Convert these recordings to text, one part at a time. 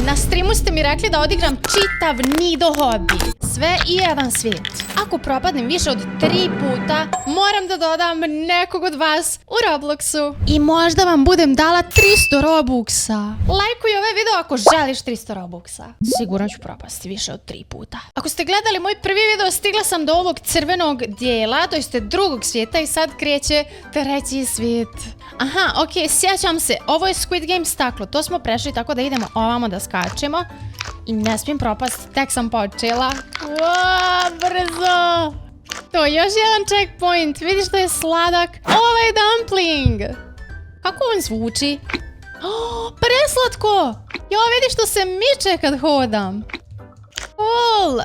Na streamu ste mi rekli da odigram čitav Nido hobby. Sve i jedan svijet. Ako propadnem više od 3 puta, moram da dodam nekog od vas u Robloxu. I možda vam budem dala 300 Robuxa. Lajkuj ovaj video ako želiš 300 Robuxa. Sigurno ću propasti više od 3 puta. Ako ste gledali moj prvi video, stigla sam do ovog crvenog dijela, to jeste drugog svijeta i sad kreće treći svijet. Aha, okej, sjećam se, ovo je Squid Game staklo, to smo prešli tako da idemo ovamo da skačemo. I ne smijem propast, tek sam počela. Wow, brzo! To je još jedan checkpoint, vidiš da je sladak. Ovo je dumpling! Kako on zvuči? Oh, preslatko! Jo, vidiš što se miče kad hodam. Cool!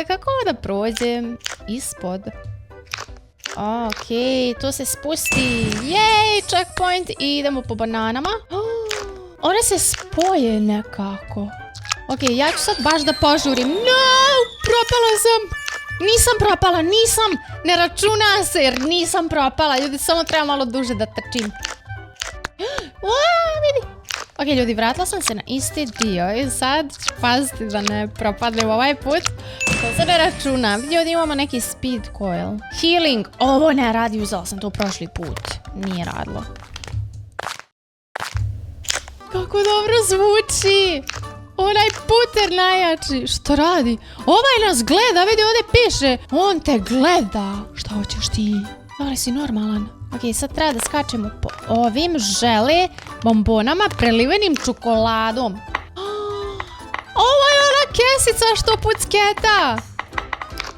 Kako da prođem? Ispod. Okej, to se spusti. Jej, checkpoint i idemo po bananama. One se spoje nekako. Okej, ja ću sad baš da požurim. No, propala sam. Nisam propala, nisam. Ne računa se jer nisam propala. Ljudi, samo treba malo duže da trčim. Vidi. Okej, ljudi, vratila sam se na isti dio i sad ću paziti da ne propadnem ovaj put. To se ne računa. Ljudi, imamo neki speed coil. Healing. Ovo ne radi, uzela sam to prošli put. Nije radilo. Kako dobro zvuči. Onaj puter najjači. Što radi? Ovaj nas gleda, vidi ovdje piše. On te gleda. Šta hoćeš ti? Da li si normalan? Okej, sad treba da skačemo po ovim žele bombonama prelivenim čokoladom. Ovo je ona kesica što pucketa.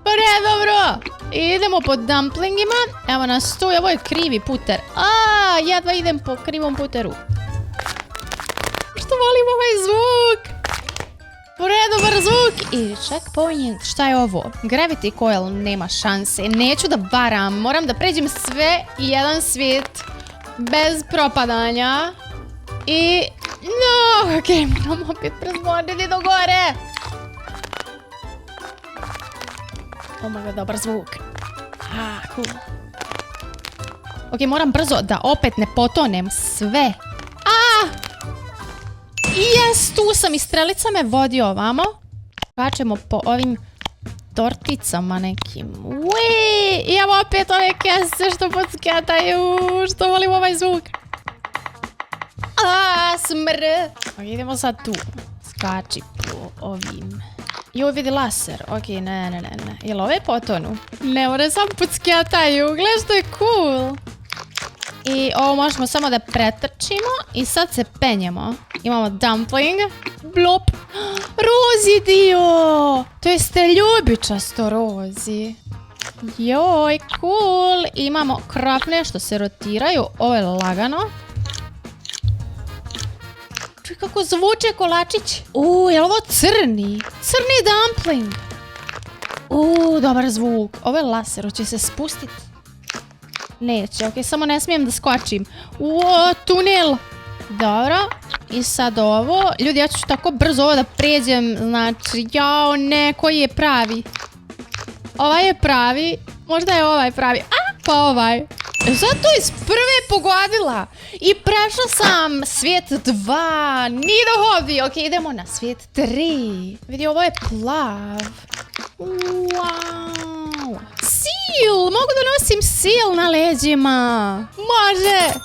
Predobro. Idemo po dumplingima. Evo nas tu, ovo je krivi puter. Jedva idem po krivom puteru. Što volim ovaj zvuk. Predobar zvuk. I checkpoint. Šta je ovo? Gravity coil nema šanse. Neću da varam. Moram da pređem sve i jedan svijet. Bez propadanja. I... No, okej, moram opet prezvoditi do gore. Oh my god, dobar zvuk. Cool. Okej, moram brzo da opet ne potonem sve. Jes, tu sam i strelica me vodi ovamo. Kačemo po ovim torticama nekim. Uii, i evo opet ove kese što podsketaju. Što volim ovaj zvuk. Smr. Idemo sad tu. Skači po ovim. Joj, vidi laser. Okej, ne. Jel ove potonu? Ne, one sam podsketaju. Gledaj što je cool. I ovo možemo samo da pretrčimo i sad se penjemo. Imamo dumpling. Blop. Rozi dio. To jeste ljubičasto rozi. Joj, cool. Imamo krafne što se rotiraju. Ovo je lagano. Čuj kako zvuče kolačić. Je li ovo crni? Crni dumpling. Dobar zvuk. Ovo je laser, hoće se spustiti. Neće, okej, samo ne smijem da skočim. Tunel. Dobro. I sad ovo. Ljudi, ja ću tako brzo ovo da pređem. Znači, jao, ne, koji je pravi? Ovaj je pravi. Možda je ovaj pravi. Pa ovaj. Zato iz prve pogodila. I prešla sam svijet 2. Nido hobby. Okej, idemo na svijet 3. Vidi, ovo je plav. Wow. Sil! Mogu da nosim sil na leđima. Može!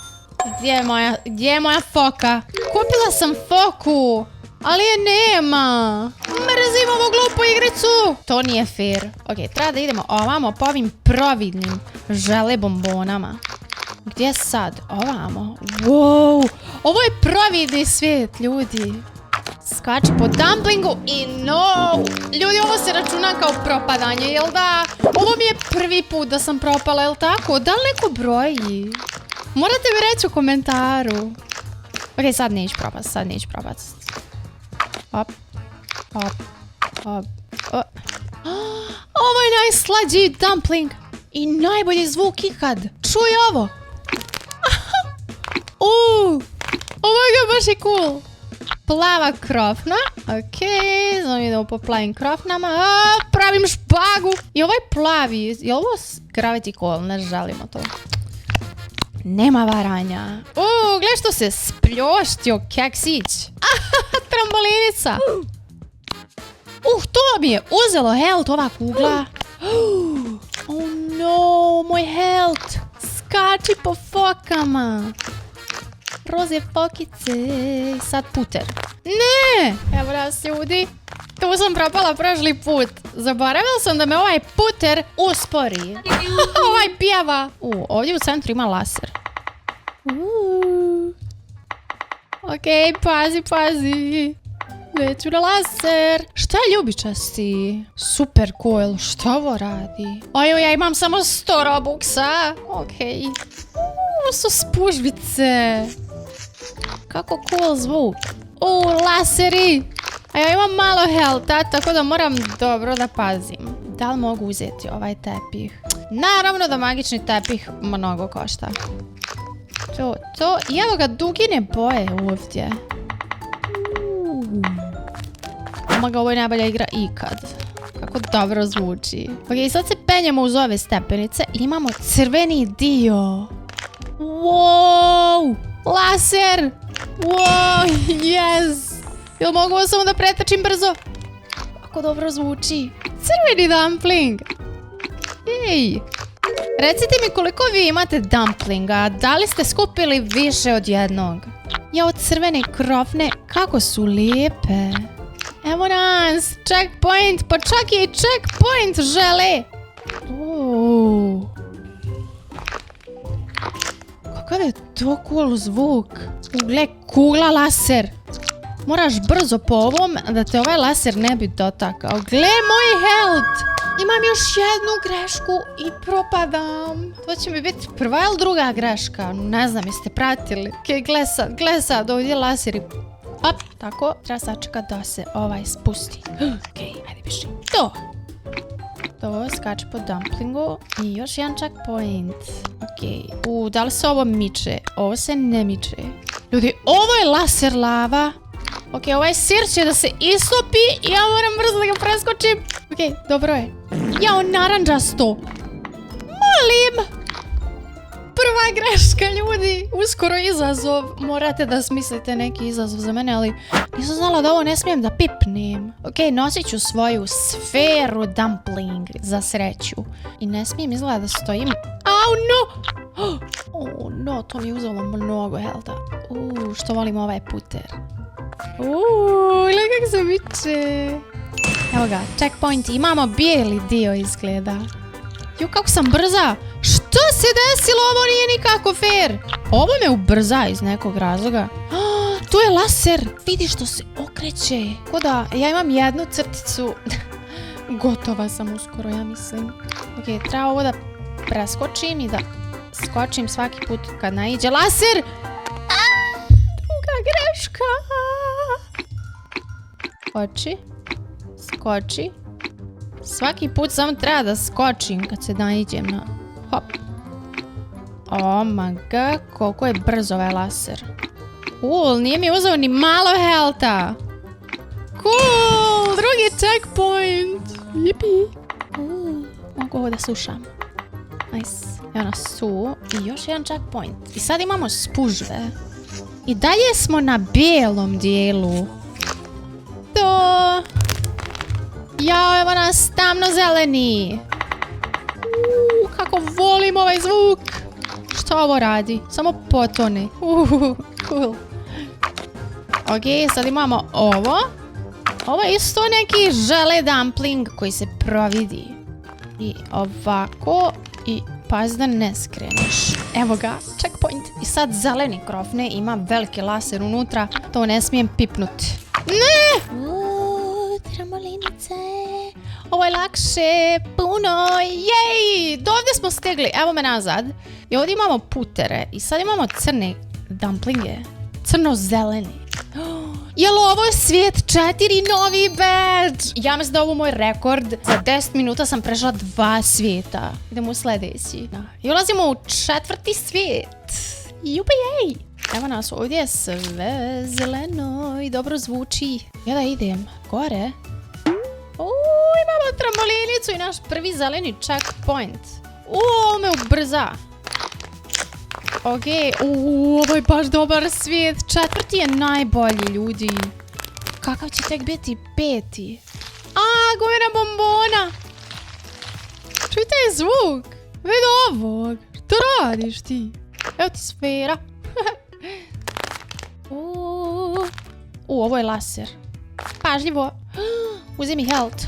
Gdje je moja foka? Kupila sam foku, ali je nema. Mrzim ovu glupu igricu. To nije fair. Okej, treba da idemo ovamo po ovim providnim žele bombonama. Gdje sad? Ovamo. Wow! Ovo je providni svijet, ljudi. Skači po dumplingu i no! Ljudi, ovo se računa kao propadanje, jel da? Ovo mi je prvi put da sam propala, jel tako? Da li neko broji? Morate mi reći u komentaru. Okej, sad neću propat, Hop. Ovo je najslađi dumpling. I najbolji zvuk ikad. Čuj ovo. Ovo je baš je cool. Plava krofna. Okej, znam idemo po plavim krofnama. Pravim špagu. I ovaj plavi, je ovo gravity coil? Ne želimo to. nema varanja. Gledaj što se spljoštio keksić. Trampolinica. To mi je uzelo health ova kugla. Oh no, moj health. Skači po fokama. Roze fokice. Sad puter. Ne! Evo nas ljudi. Tu sam propala prošli put. Zaboravila sam da me ovaj puter uspori. Ovaj pjeva. Ovdje u centru ima laser. Okej, pazi. Neću na laser. Šta je ljubičasti? Super cool. Šta ovo radi? Ja imam samo 100 robuksa. Okej. Ovo su spužvice. Kako cool zvuk. Laseri. A ja imam malo healtha, tako da moram dobro da pazim. Da li mogu uzeti ovaj tepih? Naravno da magični tepih mnogo košta. To. I evo ga dugine boje ovdje. Ovo je najbolja igra ikad. Kako dobro zvuči. Ok, sad se penjemo uz ove stepenice i imamo crveni dio. Wow! Laser! Wow! Yes! Jel mogu ovo samo da pretrčim brzo? Kako dobro zvuči. Crveni dumpling! Jej! Recite mi koliko vi imate dumplinga. Da li ste skupili više od jednog? Jao, crvene krofne, kako su lijepe. Evo nas, checkpoint, pa čak i checkpoint žele. Kakav je to cool zvuk. Gle, kugla laser. Moraš brzo po ovom da te ovaj laser ne bi dotakao. Gle, moj health. Imam još jednu grešku i propadam. To će mi biti prva ili druga greška. Ne znam, jeste pratili. Ok, gle sad, ovdje laseri. Op, tako, treba sačekat da se ovaj spusti. Ok, ajde biši. To, skače po dumplingu i još jedan checkpoint. Ok, da li se ovo miče? Ovo se ne miče. Ljudi, ovo je laser lava. Ok, ovaj sir će da se istopi i ja moram brzo da ga preskočim. Ok, dobro je. Jao, naranđasto. Molim. Prva greška, ljudi. Uskoro izazov. Morate da smislite neki izazov za mene, ali nisam znala da ovo ne smijem da pipnem. Ok, nosit ću svoju sferu dumpling za sreću. I ne smijem izgleda da stojim. Au, no! Oh, no, to mi je uzelo mnogo healtha. Što volim ovaj puter. Gledaj kako se miče. Evo ga, checkpoint. Imamo bijeli dio izgleda. Kako sam brza. Što se desilo? Ovo nije nikako fair. Ovo me ubrza iz nekog razloga. Tu je laser. Vidi što se okreće. Koda, ja imam jednu crticu. Gotova sam uskoro, ja mislim. Ok, treba ovo da preskočim i da skočim svaki put kad naiđe laser. Druga greška. Skoči. Svaki put samo treba da skočim kad se naiđem na... Hop. Oh my god, koliko je brzo ovaj laser. Cool, nije mi uzeo ni malo healtha. Cool, drugi checkpoint. Yippee. Mogu ovo da slušam. Nice. Evo nas tu. I još jedan checkpoint. I sad imamo spužve. I dalje smo na bijelom dijelu. Jao, evo nas tamno zeleni. Kako volim ovaj zvuk. Što ovo radi? Samo potone. Cool. Ok, sad imamo ovo. Ovo je isto neki žele dumpling koji se providi. I ovako. I pazi da ne skreneš. Evo ga, checkpoint. I sad zeleni krofne, ima veliki laser unutra. To ne smijem pipnuti. Ne! Tramolinice. Ovo je lakše, puno, jej! Do ovdje smo stigli, evo me nazad. I ovdje imamo putere i sad imamo crne dumplinge. Crno-zeleni. Jel ovo je svijet 4 novi badge? Ja mislim da je ovo moj rekord. Za 10 minuta sam prešla 2 svijeta. Idemo u sljedeći. I ulazimo u 4. svijet. Jupa jej! Evo nas, ovdje je sve zeleno i dobro zvuči. Ja da idem gore. Imamo trambolinicu i naš prvi zeleni checkpoint. Me ubrza. Okej, ovo je baš dobar svijet. 4. je najbolji, ljudi. Kakav će tek biti 5. Gojena bombona. Čujte zvuk. Vidi ovog. Što radiš ti? Evo ti sfera. Ovo je laser. Pažljivo. Uzmi health.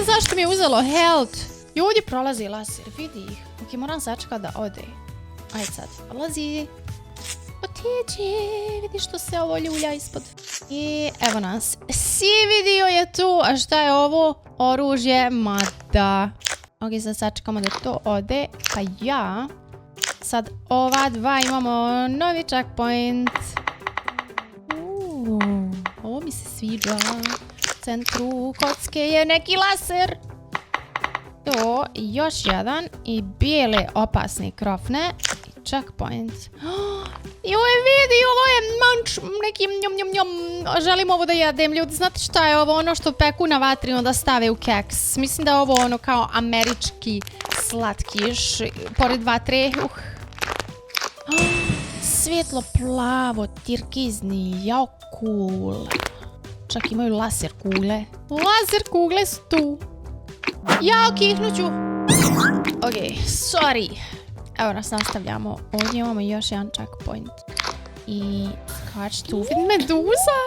Zašto mi je uzelo health? I ovdje prolazi laser, vidi ih. Ok, moram sačekati da ode. Ajde sad, prolazi. Otiđi, vidi što se ovo ljulja ispod. I evo nas. Vidio je tu. A šta je ovo? Oružje, mada. Ok, sad sačekamo da to ode. Pa ja. Sad ova dva imamo novi checkpoint. Ovo mi se sviđa. U centru kocke je neki laser. To, još jedan. I bijele opasne krofne. I checkpoint. Joj, vidi, ovo je manč, neki njom. Želim ovo da jedem, ljudi. Znate šta je ovo? Ono što peku na vatri onda stave u keks. Mislim da je ovo ono kao američki slatkiš. Pored vatre. Svjetlo plavo, tirkizni, jao cool. Čak imaju laser kugle. Laser kugle su tu. Jao, kihnuću. Ok, sorry. Evo nas nastavljamo. Ovdje imamo još jedan checkpoint. I skač tu. Vidim meduza.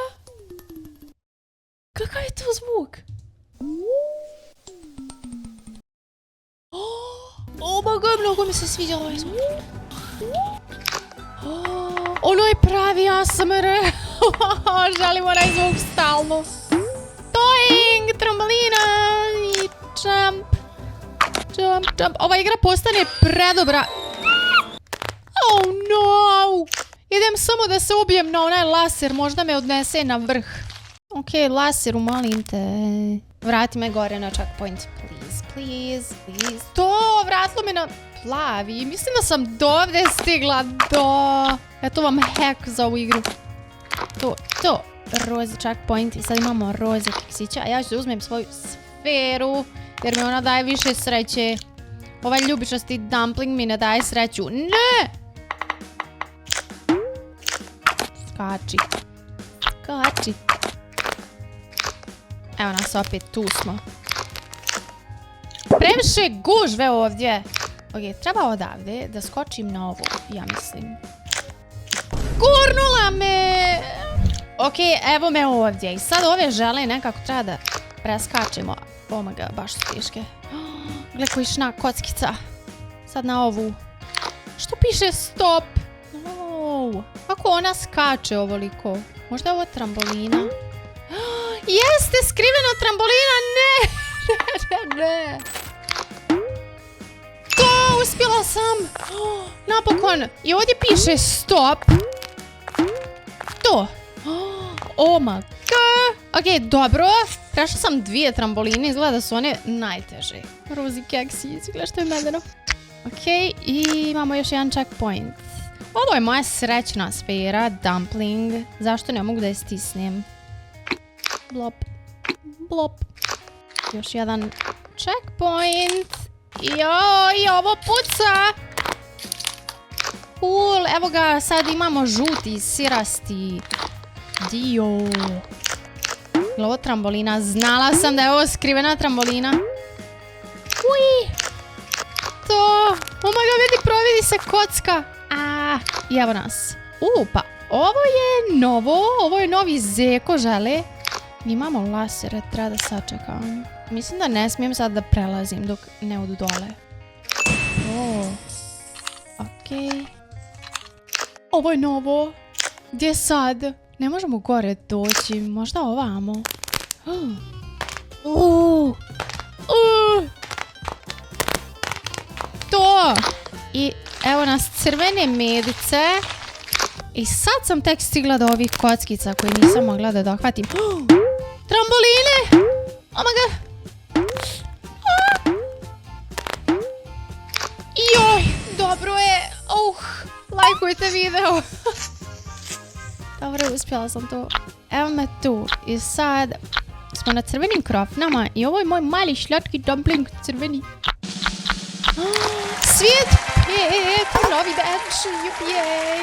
Kakav je to zvuk? Mnogo mi se sviđa ovaj zvuk. Ono je pravi ASMR. Želim onaj zvuk stalno. Toing, trambolina i jump. Jump. Ova igra postane predobra. Oh no! Idem samo da se ubijem na onaj laser. Možda me odnese na vrh. Ok, laseru, molim te. Vrati me gore na checkpoint. Please. To, vratilo me na plavi. Mislim da sam dovde stigla. Eto vam hack za ovu igru. To. Roze checkpoint. I sad imamo roze keksića. A ja ću da uzmem svoju sferu. Jer mi ona daje više sreće. Ovaj ljubičasti dumpling mi ne daje sreću. Ne! Skači. Evo nas opet, tu smo. Previše gužve ovdje. Ok, treba odavde da skočim na ovo, ja mislim. Gurnula me! Ok, evo me ovdje. I sad ove žele nekako treba da preskačemo. Oh my god, baš su teške. Gle koji šna kockica. Sad na ovu. Što piše stop? No. Kako ona skače ovoliko? Možda je ovo trambolina? Jeste, skrivena trambolina! Ne! To, uspjela sam! Napokon! I ovdje piše stop. To. Oh my god! Ok, dobro. Prešla sam 2 tramboline, izgleda da su one najteže. Rozi keksi, izgleda što je medeno. Ok, i imamo još jedan checkpoint. Ovo je moja srećna sfera, dumpling. Zašto ne mogu da je stisnem? Blop. Još jedan checkpoint. Joj, ovo puca! Cool, evo ga, sad imamo žuti, sirasti dio. Je ovo trambolina? Znala sam da je ovo skrivena trambolina. Ui! To! Oh my god, vidi, providi se kocka. I evo nas. Pa ovo je novo. Ovo je novi zeko žele. Imamo lasere, treba da sačekam. Mislim da ne smijem sad da prelazim dok ne odu dole. Ok. Ovo je novo. Gdje sad? Ne možemo gore doći. Možda ovamo. To! I evo nas crvene medice. I sad sam tek stigla do ovih kockica koje nisam mogla da dohvatim. Tramboline! Oh my god! Joj, dobro je. Lajkujte video. Dobro, uspjela sam to. Evo me tu. I sad smo na crvenim krofnama. I ovo je moj mali šljotki dumpling crveni. Svijet Novi bench, jupijej.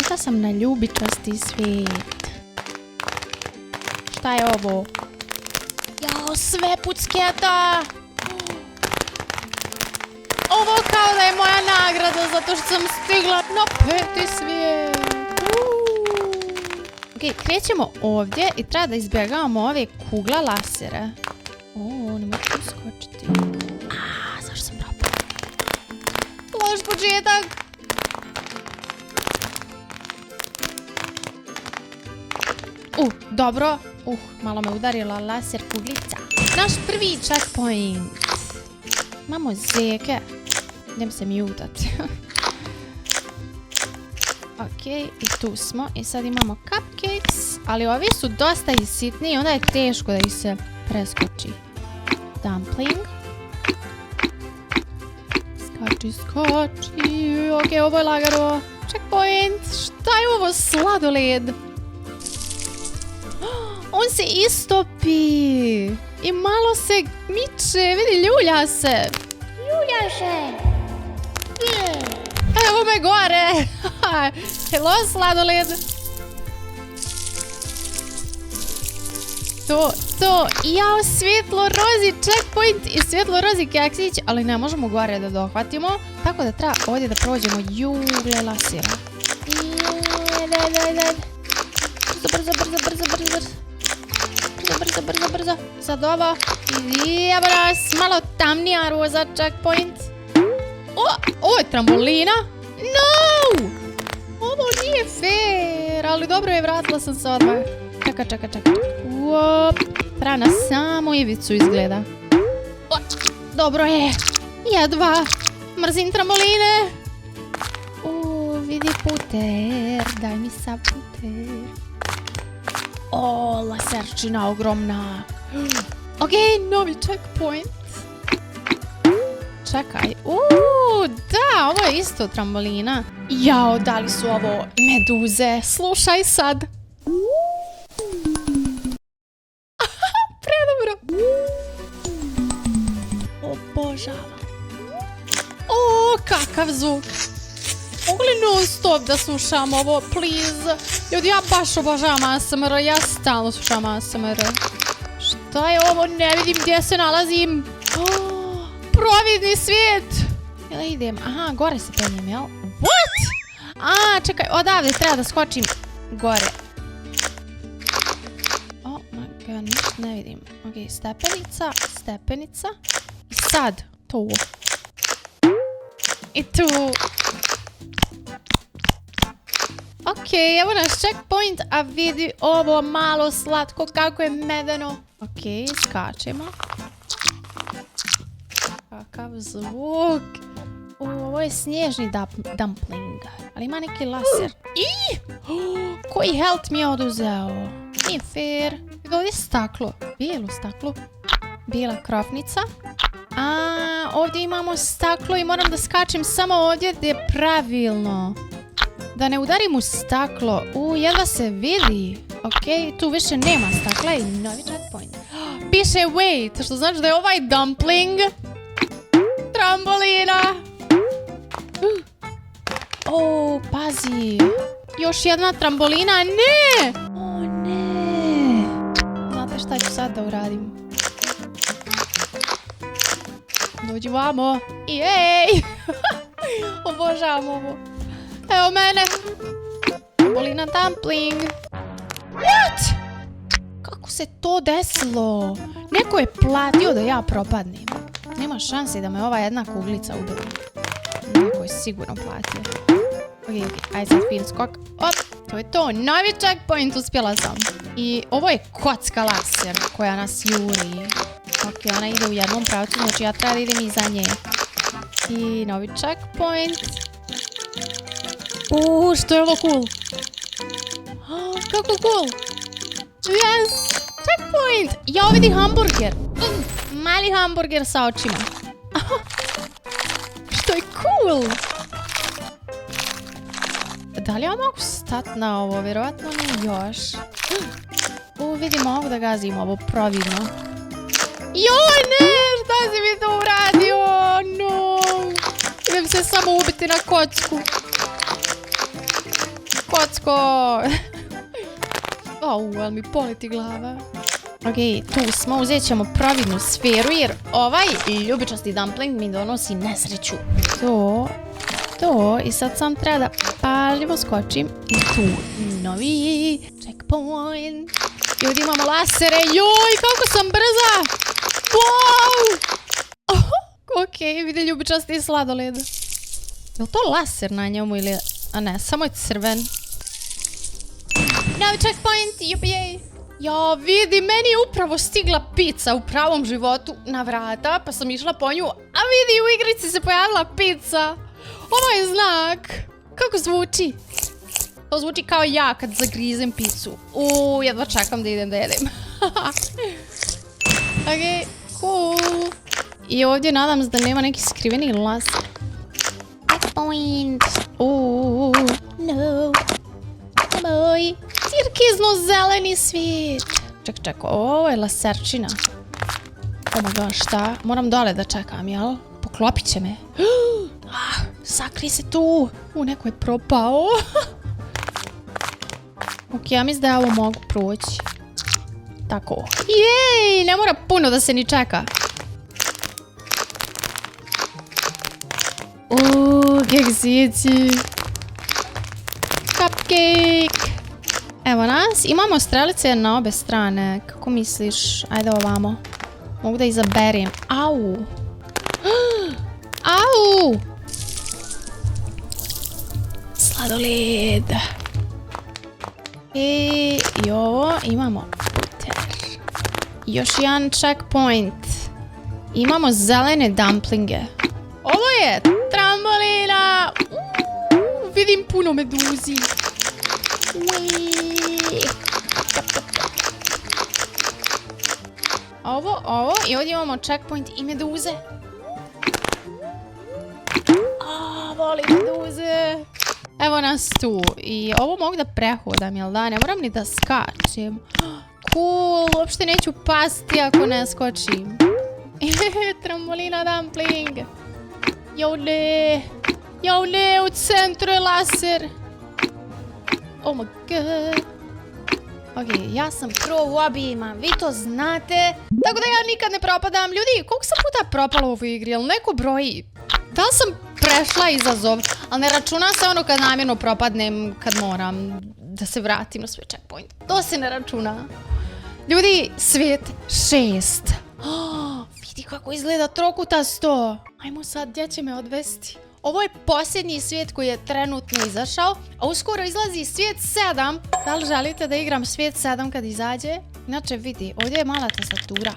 Šta sam na ljubičasti svijet? Šta je ovo? Jao, sve pucketa! Ovo kao da je moja nagrada zato što sam stigla na 5. svijet. Ok, krećemo ovdje i treba da izbjegavamo ove kugla lasere. Ne mogu skočiti. Zašto sam propala? Loš početak. Dobro. Malo me udarila laser kuglica. Naš prvi checkpoint. Imamo zeke. Idem se mutati. Ok, i tu smo. I sad imamo cupcakes. Ali ovi su dosta sitni i onda je teško da ih se preskoči. Dumpling. Skoči. Ok, ovo je lagano. Checkpoint. Šta je ovo? Sladoled. On se istopi. I malo se miče. Vidi, ljulja se. Evo me gore. Hello, sladoled. To. Jao, svjetlo rozi checkpoint i svjetlo rozi keksić, ali ne možemo gore da dohvatimo. Tako da treba ovdje da prođemo jugle lasira. Brzo. Sad ovo. I evo nas, malo tamnija roza checkpoint. Ovo je trambolina. No! Ovo nije fair, ali dobro je, vratila sam se odmah. Čekaj. Treba na samu ivicu izgleda. Dobro je. Jedva. Mrzim tramboline. Vidi puter. Daj mi sa puter. Laserčina ogromna. Ok, novi checkpoint. Čekaj. Da, ovo je isto trambolina. Jao, da li su ovo meduze? Slušaj sad. Predobro. Obožavam. Kakav zvuk. Mogu li non stop da slušam ovo, please? Ljudi, ja baš obožavam ASMR, ja stalno slušam ASMR. Šta je ovo? Ne vidim gdje se nalazim. Providni svijet. Jel idem? Aha, gore se penjem, jel? What? Čekaj, odavde treba da skočim gore. Oh my god, ništa ne vidim. Ok, stepenica. I sad, tu. I tu. Ok, evo naš checkpoint, a vidi ovo malo slatko kako je medeno. Ok, skačemo. Kakav zvuk. Ovo je snježni dumpling, ali ima neki laser. Koji health mi je oduzeo? Nije fair. Ovdje je staklo. Bijelo staklo. Bijela krofnica. Ovdje imamo staklo i moram da skačem samo ovdje gdje je pravilno. Da ne udarim u staklo. Jedva se vidi. Ok, tu više nema stakla i novi checkpoint. Piše wait, što znači da je ovaj dumpling trambolina. Pazi. Još jedna trambolina. Ne! Ne. Znate šta ću sad da uradim? Dođi vamo. Jej! Obožavam ovo. Evo mene. Trambolina dumpling. What? Kako se to desilo? Neko je platio da ja propadnem. Nema šanse da me ova jedna kuglica ubije. Neko je sigurno platio. Ok, ajde sad fin skok. To je to. Novi checkpoint, uspjela sam. I ovo je kocka laser koja nas juri. Ok, ona ide u jednom pravcu, znači ja treba da idem iza nje. I novi checkpoint. Što je ovo cool? Kako cool! Yes! Checkpoint! Ja vidi hamburger. Mali hamburger sa očima. Što je cool! Da li ja mogu stati na ovo? Vjerovatno ne još. Vidim ovog da gazim ovo providno. Joj, ne! Šta si mi to uradio? No! Idem se samo ubiti na kocku. Kocko! Ali mi poleti glava. Ok, tu smo, uzet ćemo pravidnu sferu jer ovaj ljubičasti dumpling mi donosi nesreću. To, i sad sam treba da pažljivo skočim i tu novi checkpoint. I ovdje imamo lasere, joj, kako sam brza! Wow! Ok, vidi ljubičasti sladoled. Je li to laser na njemu ili... A ne, samo je crven. Novi checkpoint, jupijej! Ja, vidi, meni je upravo stigla pizza u pravom životu na vrata, pa sam išla po nju, a vidi, u igrici se pojavila pizza. Ovo je znak. Kako zvuči? To zvuči kao ja kad zagrizem pizzu. Jedva čekam da idem da jedem. Ok, cool. I ovdje nadam se da nema neki skriveni laser. Checkpoint. No. Moj tirkizno zeleni svijet. Ček, ovo je laserčina. Oh my god, šta? Moram dole da čekam, jel? Poklopit će me. Sakri se tu. Neko je propao. Ok, ja mislim da ja ovo mogu proći. Tako. Jej, ne mora puno da se ni čeka. Keksići. Cupcake. Evo nas. Imamo strelice na obe strane. Kako misliš? Ajde ovamo. Mogu da izaberim. Au. Au. Sladoled. I ovo imamo puter. Još jedan checkpoint. Imamo zelene dumplinge. Ovo je trambolina. Vidim puno meduzi. Ovo. I ovdje imamo checkpoint i meduze. Volim meduze. Evo nas tu. I ovo mogu da prehodam, jel da? Ne moram ni da skačem. Cool, uopšte neću pasti ako ne skočim. Trambolina dumpling. Jo ne, u centru je laser. Oh my god. Ok, ja sam pro u obijima, vi to znate. Tako da ja nikad ne propadam. Ljudi, koliko sam puta propala u ovoj igri? Jel neko broji? Da li sam prešla izazov? Ali ne računa se ono kad namjerno propadnem, kad moram da se vratim na svoj checkpoint. To se ne računa. Ljudi, svijet 6. Vidi kako izgleda trokutasto. Ajmo sad, gdje će me odvesti? Ovo je posljednji svijet koji je trenutno izašao, a uskoro izlazi svijet 7. Da li želite da igram svijet 7 kad izađe? Inače vidi, ovdje je mala tastatura.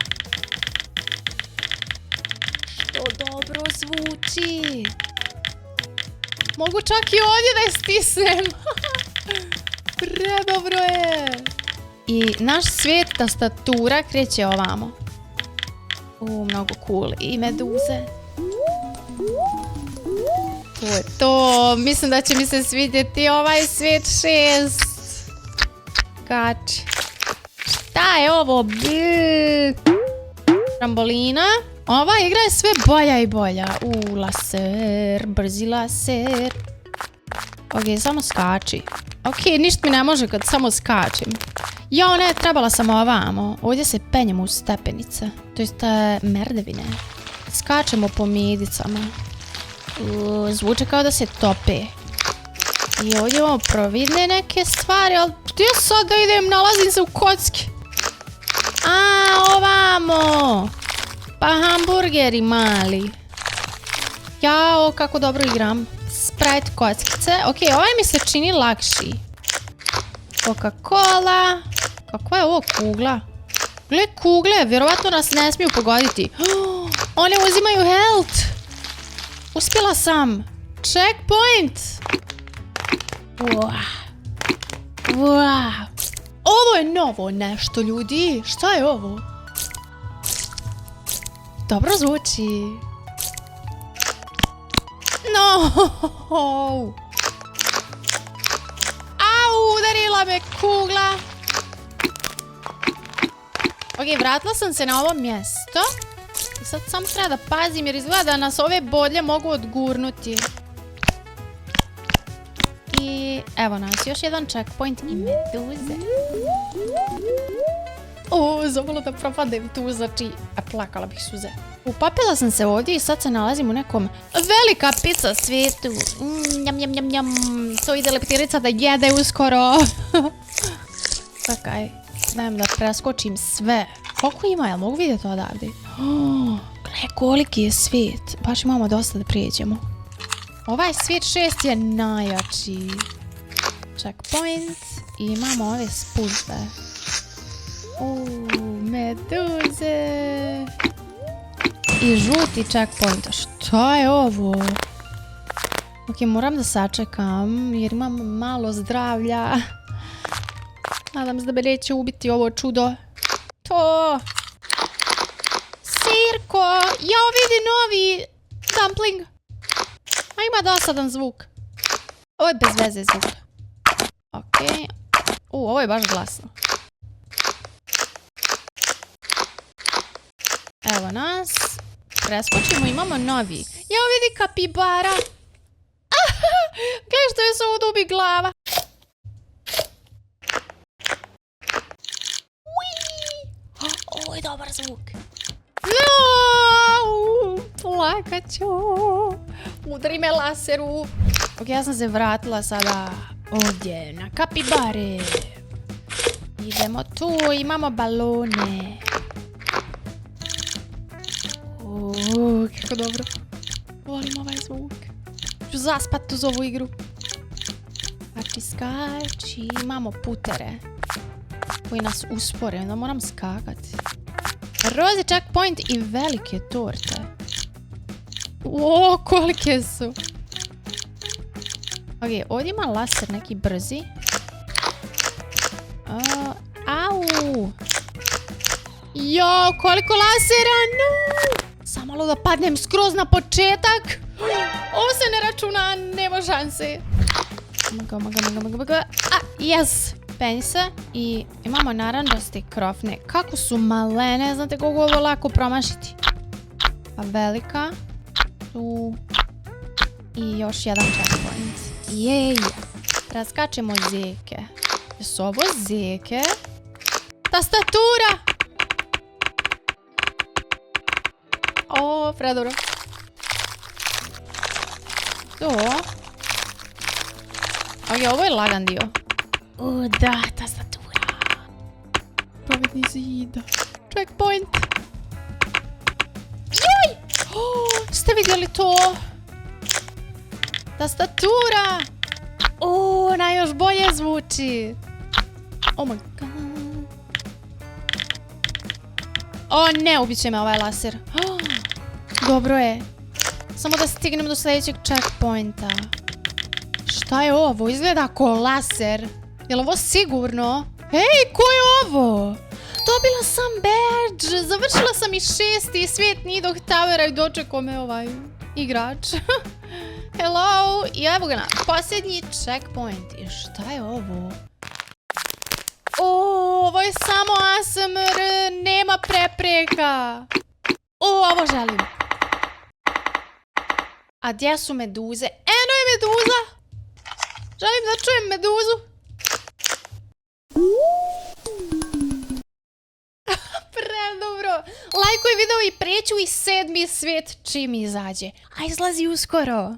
Što dobro zvuči. Mogu čak i ovdje da je stisnem. Predobro je. I naš svijet tastatura kreće ovamo. Mnogo cool. I meduze. To je to. Mislim da će mi se svidjeti ovaj svijet 6. Kači. Šta je ovo? Trambolina. Ova igra je sve bolja i bolja. Laser. Brzi laser. Ok, samo skači. Ok, ništa mi ne može kad samo skačem. Jao ne, trebala sam ovamo. Ovdje se penjemo u stepenice. To jest merdevine. Skačemo po midicama. Zvuče kao da se tope. I ovdje imamo providne neke stvari, ali gdje sad da idem? Nalazim se u kocki. Ovamo. Pa hamburgeri mali. Jao, kako dobro igram. Sprite kockice. Ok, ovaj mi se čini lakši. Coca-Cola. Kakva je ovo kugla? Gle kugle, vjerovatno nas ne smiju pogoditi. One uzimaju health. Uspjela sam. Checkpoint. Wow. Ovo je novo nešto, ljudi. Šta je ovo? Dobro zvuči. No. Udarila me kugla. Ok, vratila sam se na ovo mjesto. I sad sam treba da pazim jer izgleda da nas ove bodlje mogu odgurnuti. I evo nas, još jedan checkpoint i meduze. Zavolo da propadem tu, znači, plakala bih suze. Upapila sam se ovdje i sad se nalazim u nekom velika pizza svijetu. Njam, njam, njam, njam. To ide leptirica da jede uskoro. Čekaj, dajem da preskočim sve. Koliko ima, jel mogu vidjeti odavde? Gle, koliki je svijet. Baš imamo dosta da prijeđemo. Ovaj svijet 6 je najjači. Checkpoint. I imamo ove spužve. Meduze. I žuti checkpoint. Šta je ovo? Ok, moram da sačekam jer imam malo zdravlja. Nadam se da me neće ubiti ovo čudo. To! Sirko! Jao, vidi novi dumpling! A ima dosadan zvuk. Ovo je bez veze zvuk. Ok. Ovo je baš glasno. Evo nas. Preskočimo, imamo novi. Jao, vidi kapibara! Gle što je se udubi glava. Ovo je dobar zvuk. Plakat ću. Udri me laseru. Ok, ja sam se vratila sada ovdje na kapibare. Idemo tu, imamo balone. Kako dobro. Volim ovaj zvuk. Ću zaspat uz ovu igru. Skači, skači. Imamo putere koji nas uspore, onda moram skakati. Rozi checkpoint i velike torte. Kolike su. Ok, ovdje ima laser neki brzi. Au. Jo, koliko lasera, no. Samo malo da padnem skroz na početak. Ovo se ne računa, nema šanse. Yes. Penji se i imamo naranđaste krofne. Kako su malene, znate koliko ovo lako promašiti. Pa velika. Tu. I još jedan checkpoint. Jej. Raskačemo zeke. Jesu ovo zeke? Tastatura! Predobro. To. Ok, ovo je lagan dio. Da, tastatura. Pravedni zid. Checkpoint. Joj! Ste vidjeli to? Tastatura. Na još bolje zvuči. Oh my god. Ne, ubit će me ovaj laser. Dobro je. Samo da stignem do sljedećeg checkpointa. Šta je ovo? Izgleda kao laser. Je li ovo sigurno? Ej, ko je ovo? Dobila sam badge. Završila sam i 6. svijet Nidog Towera i dočekao me ovaj igrač. Hello. I evo ga na posljednji checkpoint. I šta je ovo? Ovo je samo ASMR. Nema prepreka. Ovo želim. A gdje su meduze? Eno je meduza. Želim da čujem meduzu. Predobro. Lajkuj video i preću i 7. svijet čim izađe. A izlazi uskoro.